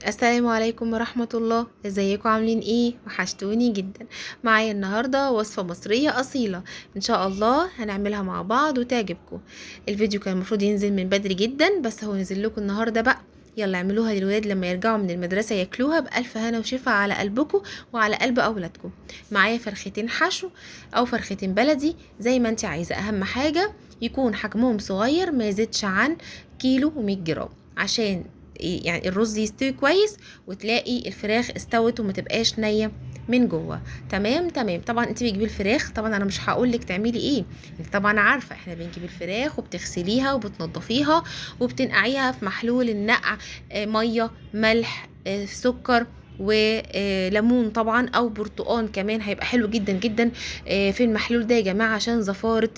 السلام عليكم ورحمة الله. ازيكم عاملين ايه؟ وحشتوني جدا. معايا النهاردة وصفة مصرية أصيلة، ان شاء الله هنعملها مع بعض وتعجبكم. الفيديو كان المفروض ينزل من بدري جدا، بس هو نزل لكم النهاردة بقى. يلا اعملوها للولاد لما يرجعوا من المدرسة ياكلوها بألف هنا وشفا على قلبكم وعلى قلب أولادكم. معايا فرختين حشو أو فرختين بلدي زي ما انت عايزة، أهم حاجة يكون حجمهم صغير، ما يزيدش عن كيلو و100 جرام، عشان يعني الرز يستوي كويس وتلاقي الفراخ استوت وما تبقاش نيه من جوه. تمام. طبعا انت بتجيبي الفراخ، طبعا انا مش هقول لك تعملي ايه، انت طبعا عارفه احنا بنجيب الفراخ وبتغسليها وبتنضفيها وبتنقعيها في محلول النقع، ميه، ملح، سكر وليمون طبعا، او برتقان كمان هيبقى حلو جدا جدا في المحلول ده يا جماعه عشان زفاره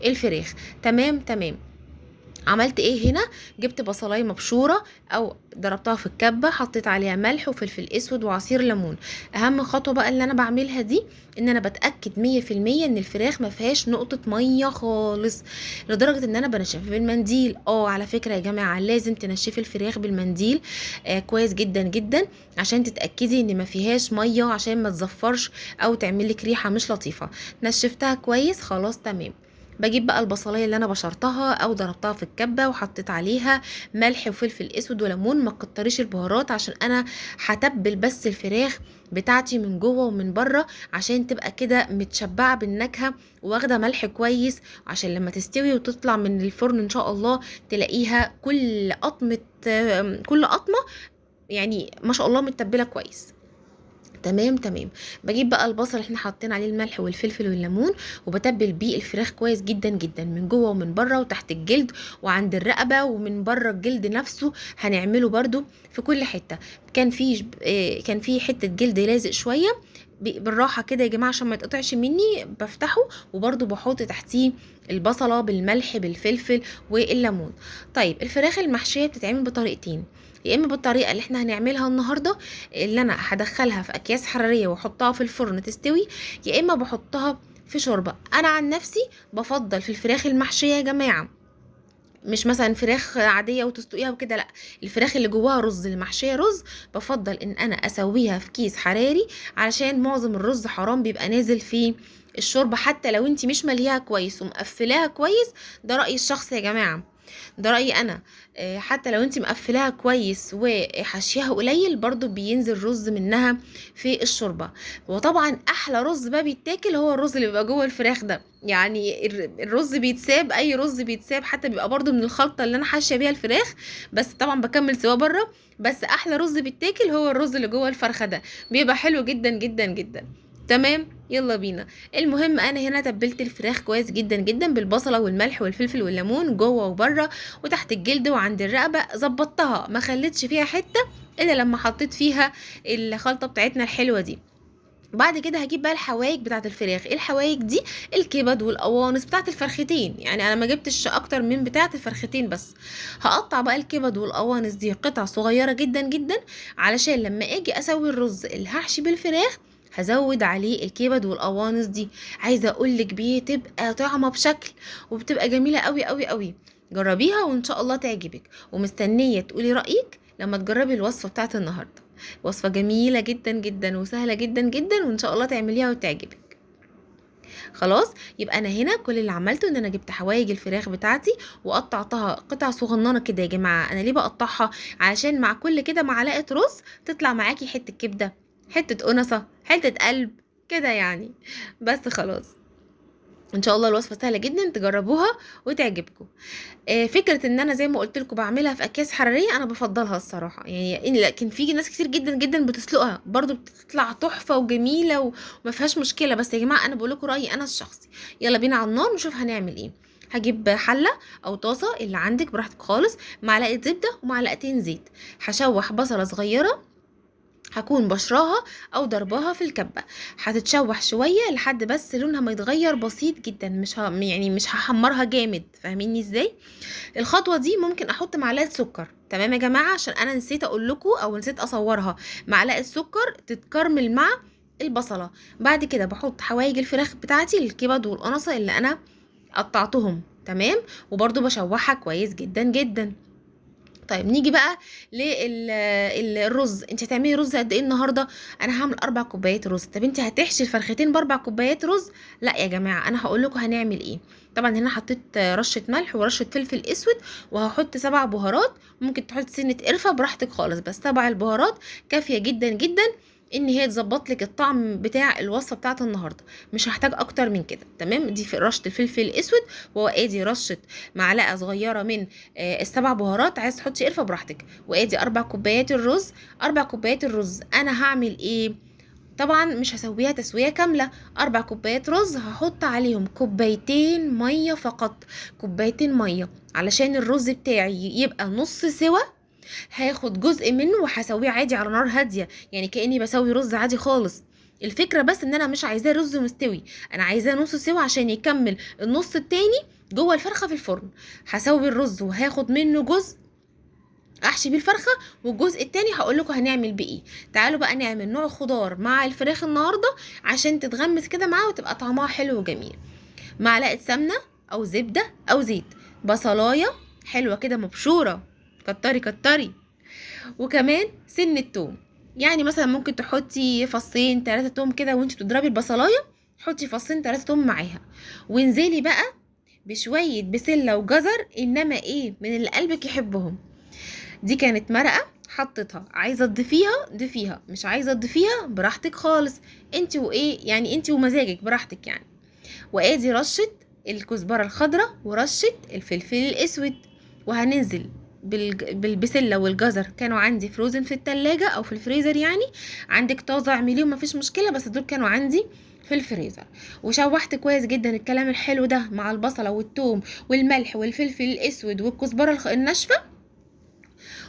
الفراخ. تمام. عملت ايه هنا؟ جبت بصلايه مبشوره او ضربتها في الكبه، حطيت عليها ملح وفلفل اسود وعصير ليمون. اهم خطوه بقى اللي انا بعملها دي ان انا بتاكد 100% ان الفراخ ما فيهاش نقطه ميه خالص، لدرجه ان انا بنشفها بالمنديل. على فكره يا جماعه لازم تنشفي الفراخ بالمنديل كويس جدا جدا، عشان تتاكدي ان ما فيهاش ميه، عشان ما تزفرش او تعملك ريحه مش لطيفه. نشفتها كويس خلاص تمام. بجيب بقى البصلايه اللي انا بشرتها او ضربتها في الكبه وحطيت عليها ملح وفلفل اسود وليمون، ما تكتريش البهارات عشان انا هتبل بس الفراخ بتاعتي من جوه ومن بره، عشان تبقى كده متشبعه بالنكهه واخده ملح كويس، عشان لما تستوي وتطلع من الفرن ان شاء الله تلاقيها كل قطمه يعني ما شاء الله متبله كويس. تمام. بجيب بقى البصل اللي احنا حاطين عليه الملح والفلفل والليمون، وبتبل بيه الفراخ كويس جدا جدا من جوه ومن بره وتحت الجلد وعند الرقبه ومن بره الجلد نفسه، هنعمله برده في كل حته. كان في حته جلد لازق شويه، بالراحه كده يا جماعه عشان ما يتقطعش مني، بفتحه وبرده بحط تحتيه البصله بالملح بالفلفل والليمون. طيب الفراخ المحشيه بتتعمل بطريقتين، يا اما بالطريقه اللي احنا هنعملها النهارده اللي انا هدخلها في اكياس حراريه واحطها في الفرن تستوي، يا اما بحطها في شوربه. انا عن نفسي بفضل في الفراخ المحشيه يا جماعه، مش مثلا فراخ عاديه وتسلقيها وكده، لا، الفراخ اللي جواها رز، المحشيه رز، بفضل ان انا اسويها في كيس حراري، علشان معظم الرز حرام بيبقى نازل في الشوربه، حتى لو انت مش مليها كويس ومقفلاها كويس. ده رايي الشخصي يا جماعه، ده رأيي انا. حتى لو انت مقفلاها كويس وحشيها قليل برضو بينزل رز منها في الشوربة. وطبعا احلى رز بقى بيتاكل هو الرز اللي بيبقى جوه الفراخ ده، يعني الرز بيتساب، اي رز بيتساب حتى بيبقى برضو من الخلطة اللي انا حاشية بيها الفراخ، بس طبعا بكمل سوا بره. بس احلى رز بيتاكل هو الرز اللي جوه الفرخة ده، بيبقى حلو جدا جدا جدا. تمام يلا بينا. المهم انا هنا تبلت الفراخ كويس جدا جدا بالبصله والملح والفلفل والليمون جوه وبره وتحت الجلد وعند الرقبه، ظبطتها ما خليتش فيها حته الا لما حطيت فيها الخلطه بتاعتنا الحلوه دي. بعد كده هجيب بقى الحوايج بتاعت الفراخ. ايه الحوايج دي؟ الكبد والقوانص بتاعت الفرختين، يعني انا ما جبتش اكتر من بتاعت الفرختين بس. هقطع بقى الكبد والقوانص دي قطع صغيره جدا جدا، علشان لما اجي اسوي الرز اللي هحشي بالفراخ هزود عليه الكبد والقوانص دي. عايزه اقولك بتبقى طعمه بشكل، وبتبقى جميله قوي قوي قوي. جربيها وان شاء الله تعجبك، ومستنيه تقولي رايك لما تجربي الوصفه بتاعت النهارده. وصفة جميلة جدا جدا وسهلة جدا جدا، وان شاء الله تعمليها وتعجبك. خلاص، يبقى انا هنا كل اللي عملته ان انا جبت حوايج الفراخ بتاعتي وقطعتها قطع صغننه كده. يا جماعه انا ليه بقطعها؟ عشان مع كل كده معلقه رز تطلع معاكي حته كبده، حته قنصه، حته قلب كده يعني. بس خلاص، ان شاء الله الوصفه سهله جدا، تجربوها وتعجبكم. فكره ان انا زي ما قلت لكم بعملها في اكياس حراريه انا بفضلها الصراحه، يعني لكن في ناس كتير جدا جدا بتسلقها برضو بتطلع تحفه وجميله وما فيهاش مشكله، بس يا جماعه انا بقول لكم رايي انا الشخصي. يلا بينا على النار نشوف هنعمل ايه. هجيب حله او طاسه اللي عندك براحتك خالص، معلقه زبده ومعلقتين زيت. هشوح بصله صغيره هكون بشراها او ضرباها في الكبه، هتتشوح شويه لحد بس لونها ما يتغير بسيط جدا، يعني مش هحمرها جامد، فاهميني ازاي؟ الخطوه دي ممكن احط معلقه سكر. تمام يا جماعه، عشان انا نسيت اقول لكم او نسيت اصورها، معلقه سكر تتكرمل مع البصله. بعد كده بحط حوايج الفراخ بتاعتي الكبد والقنصه اللي انا قطعتهم. تمام، وبرده بشوحها كويس جدا جدا. طيب نيجي بقى للرز. انت هتعملي رز قد ايه النهارده؟ انا هعمل 4 كوبايات رز. طب انت هتحشي الفرختين ب4 كوبايات رز؟ لا يا جماعه، انا هقول لكم هنعمل ايه. طبعا هنا حطيت رشه ملح ورشه فلفل اسود، وهحط 7 بهارات. ممكن تحط سنه قرفه براحتك خالص، بس 7 البهارات كافيه جدا جدا ان هي تظبط لك الطعم بتاع الوصفه بتاعت النهارده. مش هحتاج اكتر من كده. تمام. دي في رشه الفلفل الاسود، وادي رشه معلقه صغيره من ال7 بهارات. عايز تحطي قرفه براحتك. وادي 4 كوبايات الرز. 4 كوبايات الرز انا هعمل ايه؟ طبعا مش هسويها تسويه كامله. 4 كوبايات رز هحط عليهم 2 كوبايات ميه فقط. 2 كوبايات ميه علشان الرز بتاعي يبقى نص سوا. هاخد جزء منه وهسويه عادي على نار هاديه، يعني كاني بسوي رز عادي خالص. الفكره بس ان انا مش عايزاه رز مستوي، انا عايزاه نص سوا عشان يكمل النص التاني جوه الفرخه في الفرن. هسوي الرز وهاخد منه جزء احشي بيه الفرخه، والجزء التاني هقول لكم هنعمل بيه ايه. تعالوا بقى نعمل نوع خضار مع الفراخ النهارده عشان تتغمس كده معاه وتبقى طعمها حلو وجميل. معلقه سمنه او زبده او زيت، بصلايه حلوه كده مبشوره، كتري كتري، وكمان سن التوم. يعني مثلا ممكن تحطي فصين 3 توم كده وانت بتضربي البصلايه، حطي فصين 3 توم معاها. وانزلي بقى بشويه بسله وجزر، انما ايه من اللي قلبك يحبهم. دي كانت مرقه حطيتها، عايزه تضيفيها ضيفيها، مش عايزه تضيفيها براحتك خالص. انت وايه يعني، انت ومزاجك براحتك يعني. وادي رشه الكزبره الخضراء ورشه الفلفل الاسود. وهننزل بالبسله والجزر، كانوا عندي فروزن في التلاجة او في الفريزر يعني. عندك طازه اعمليهم مفيش مشكله، بس دول كانوا عندي في الفريزر. وشوحت كويس جدا الكلام الحلو ده مع البصله والثوم والملح والفلفل الاسود والكزبره الناشفه.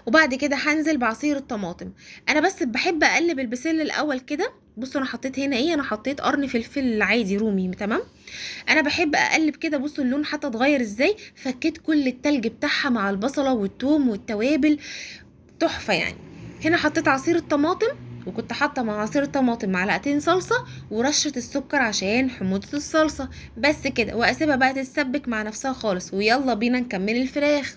وبعد كده هنزل بعصير الطماطم. انا بس بحب اقلب البسله الاول كده. بصوا انا حطيت هنا ايه، انا حطيت قرن فلفل عادي رومي. تمام. انا بحب اقلب كده. بصوا اللون حتى اتغير ازاي، فكيت كل التلج بتاعها مع البصله والثوم والتوابل، تحفه يعني. هنا حطيت عصير الطماطم، وكنت حاطه مع عصير الطماطم معلقتين صلصه ورشه السكر عشان حموضه الصلصه. بس كده، واسيبها بقى تتسبك مع نفسها خالص. ويلا بينا نكمل الفراخ.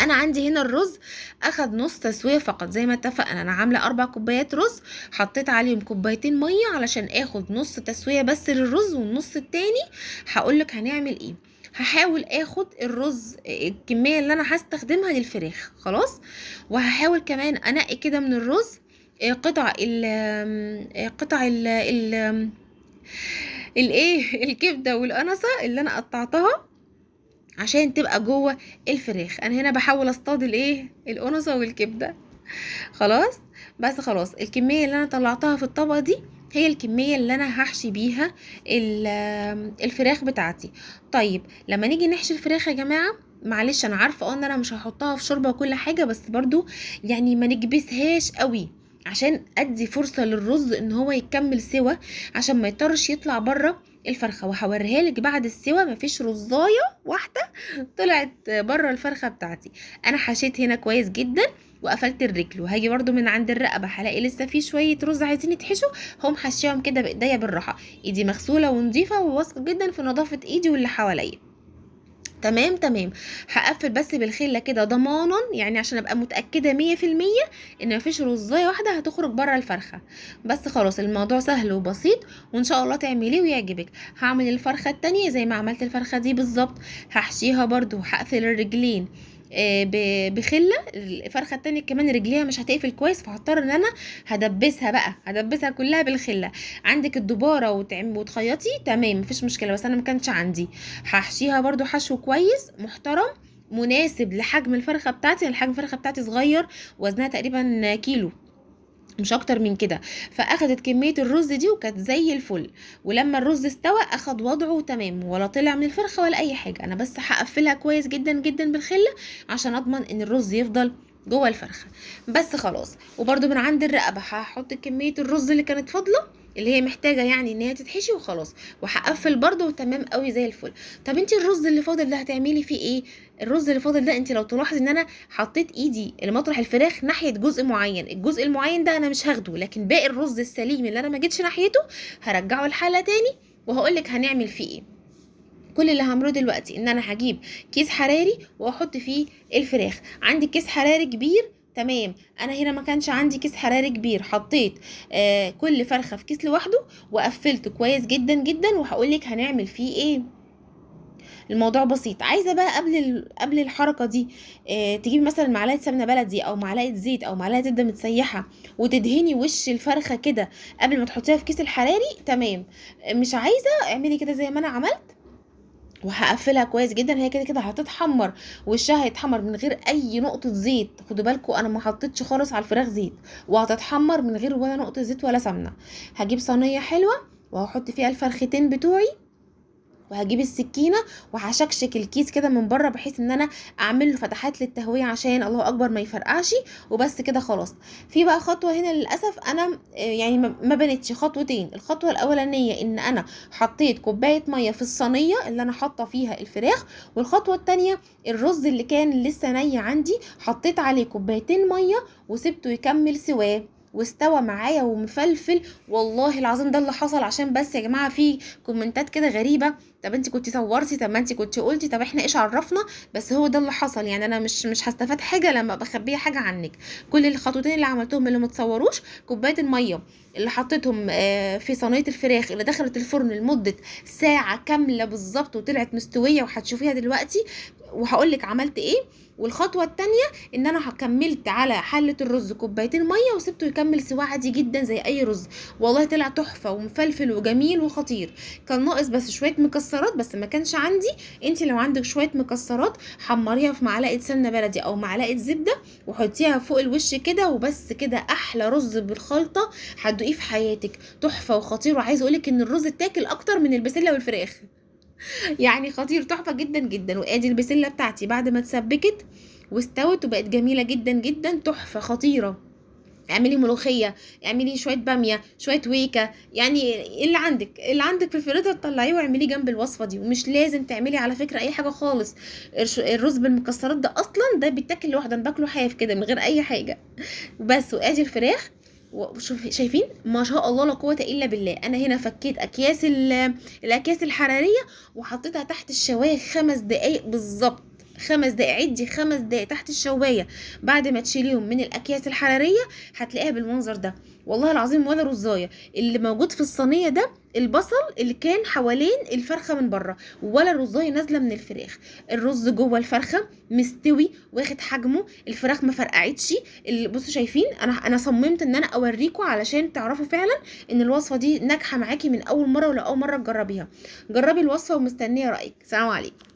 انا عندي هنا الرز اخد نص تسويه فقط زي ما اتفقنا. انا عامله 4 كوبايات رز، حطيت عليهم 2 كوبايات ميه علشان اخد نص تسويه بس للرز، والنص التاني هقولك هنعمل ايه. هحاول اخد الرز الكميه اللي انا هستخدمها للفراخ خلاص. وهحاول كمان انقي كده من الرز قطع الايه الكبده والقنصه اللي انا قطعتها عشان تبقى جوه الفراخ. انا هنا بحاول اصطاد الايه القنصه والكبده. خلاص. بس خلاص الكميه اللي انا طلعتها في الطبق دي هي الكميه اللي انا هحشي بيها الفراخ بتاعتي. طيب لما نيجي نحشي الفراخ يا جماعه، معلش انا عارفه ان انا مش هحطها في شوربه وكل حاجه، بس برضو يعني ما نكبسهاش قوي عشان ادي فرصه للرز ان هو يكمل سوا، عشان ما يضطرش يطلع بره الفرخه. وهوريها لك بعد السوا مفيش رزايه واحده طلعت بره الفرخه بتاعتي. انا حشيت هنا كويس جدا وقفلت الرجل. وهاجي برضو من عند الرقبه هلاقي لسه في شويه رز عايزين يتحشوا، هم حشيهم كده بايديا بالراحه. ايدي مغسوله ونظيفه وواثقه جدا في نظافه ايدي واللي حواليا. تمام تمام. هقفل بس بالخله كده ضمانا، يعني عشان ابقى متاكده 100% ان مفيش رزايه واحده هتخرج بره الفرخه. بس خلاص الموضوع سهل وبسيط، وان شاء الله تعمليه ويعجبك. هعمل الفرخه التانية زي ما عملت الفرخه دي بالظبط. هحشيها برضو، هقفل الرجلين بخله. الفرخه التانية كمان رجليها مش هتقفل كويس، فهضطر ان انا هدبسها كلها بالخله. عندك الدباره وتخيطي تمام مفيش مشكله، بس انا ما كانش عندي. هحشيها برضو حشو كويس محترم مناسب لحجم الفرخه بتاعتي. الحجم الفرخه بتاعتي صغير، وزنها تقريبا كيلو مش اكتر من كده. فاخدت كميه الرز دي وكانت زي الفل. ولما الرز استوى اخد وضعه تمام، ولا طلع من الفرخه ولا اي حاجه. انا بس هقفلها كويس جدا جدا بالخله عشان اضمن ان الرز يفضل جوه الفرخه. بس خلاص. وبرده من عند الرقبه هحط كميه الرز اللي كانت فاضله، اللي هي محتاجه يعني ان هي تتحشي وخلاص. وهقفل برده وتمام قوي زي الفل. طب انت الرز اللي فاضل ده هتعملي فيه ايه؟ الرز اللي فاضل ده انت لو تلاحظي ان انا حطيت ايدي لمطرح الفراخ ناحيه جزء معين، الجزء المعين ده انا مش هاخده، لكن باقي الرز السليم اللي انا ما جيتش ناحيته هرجعه الحله تاني وهقولك هنعمل فيه ايه. كل اللي هعمله دلوقتي ان انا هجيب كيس حراري واحط فيه الفراخ. عندي كيس حراري كبير، تمام. انا هنا ما كانش عندي كيس حراري كبير، حطيت كل فرخه في كيس لوحده وقفلته كويس جدا جدا. وهقولك هنعمل فيه ايه. الموضوع بسيط. عايزه بقى قبل الحركه دي تجيبي مثلا معلقه سمنه بلدي او معلقه زيت او معلقه زبده متسيحه وتدهني وش الفرخه كده قبل ما تحطيها في كيس الحراري، تمام. مش عايزه اعملي كده زي ما انا عملت، وهقفلها كويس جدا. هي كده كده هتتحمر، وشها هيتحمر من غير اي نقطه زيت. خدوا بالكم انا ما حطيتش خالص على الفراخ زيت، وهتتحمر من غير ولا نقطه زيت ولا سمنه. هجيب صينيه حلوه وهحط فيها الفرختين بتوعي، وهجيب السكينه وهشكشك الكيس كده من بره بحيث ان انا اعمل له فتحات للتهويه عشان الله اكبر ما يفرقعش. وبس كده خلاص. في بقى خطوه هنا للاسف انا يعني ما بنتش خطوتين. الخطوه الاولانيه ان انا حطيت كوبايه ميه في الصينيه اللي انا حاطه فيها الفراخ، والخطوه التانية الرز اللي كان لسه ني عندي حطيت عليه كوبايتين ميه وسبته يكمل سواه واستوى معايا ومفلفل. والله العظيم ده اللي حصل. عشان بس يا جماعه في كومنتات كده غريبه، طب انت كنتي صورتي، طب ما انت كنتي قلتي، طب احنا ايش عرفنا. بس هو ده اللي حصل. يعني انا مش هستفاد حاجه لما بخبيه حاجه عنك. كل الخطوتين اللي عملتهم اللي متصوروش، كوبايه الميه اللي حطيتهم في صينيه الفراخ اللي دخلت الفرن لمده ساعه كامله بالظبط وطلعت مستويه وهتشوفيها دلوقتي وهقولك عملت ايه. والخطوه التانية ان انا كملت على حله الرز كوبايتين ميه وسبته يكمل سوا عادي جدا زي اي رز. والله طلع تحفه ومفلفل وجميل وخطير. كان ناقص بس شويه مكسرات بس ما كانش عندي. انت لو عندك شويه مكسرات حمريها في معلقه سمنه بلدي او معلقه زبده وحطيها فوق الوش كده وبس كده. احلى رز بالخلطه هتدوقيه في حياتك، تحفه وخطير. وعايزه اقولك ان الرز اتاكل اكتر من البسله والفراخ. يعني خطير، تحفه جدا جدا. وادي البسله بتاعتي بعد ما اتسبكت واستوت وبقت جميله جدا جدا، تحفه خطيره. اعملي ملوخيه، اعملي شويه باميه، شويه ويكا، يعني اللي عندك في الفريزر طلعيه واعمليه جنب الوصفه دي. ومش لازم تعملي على فكره اي حاجه خالص. الرز بالمكسرات ده اصلا ده بيتاكل لوحده، انا باكله حاف كده من غير اي حاجه. بس. وادي الفراخ. وشوف شايفين ما شاء الله لا قوه الا بالله. انا هنا فكيت الاكياس الحراريه وحطيتها تحت الشوايه 5 دقايق بالظبط. 5 دقايق، عدي 5 دقايق تحت الشوايه بعد ما تشيليهم من الاكياس الحراريه هتلاقيها بالمنظر ده. والله العظيم ولا رزايه اللي موجود في الصينيه ده البصل اللي كان حوالين الفرخه من بره، ولا رزايه نازله من الفراخ. الرز جوه الفرخه مستوي واخد حجمه، الفراخ ما فرقعتش. بصوا شايفين، انا صممت ان انا اوريكم علشان تعرفوا فعلا ان الوصفه دي ناجحه معاكي من اول مره ولا اول مره تجربيها. جربي الوصفه ومستنيه رايك. سلام عليكم.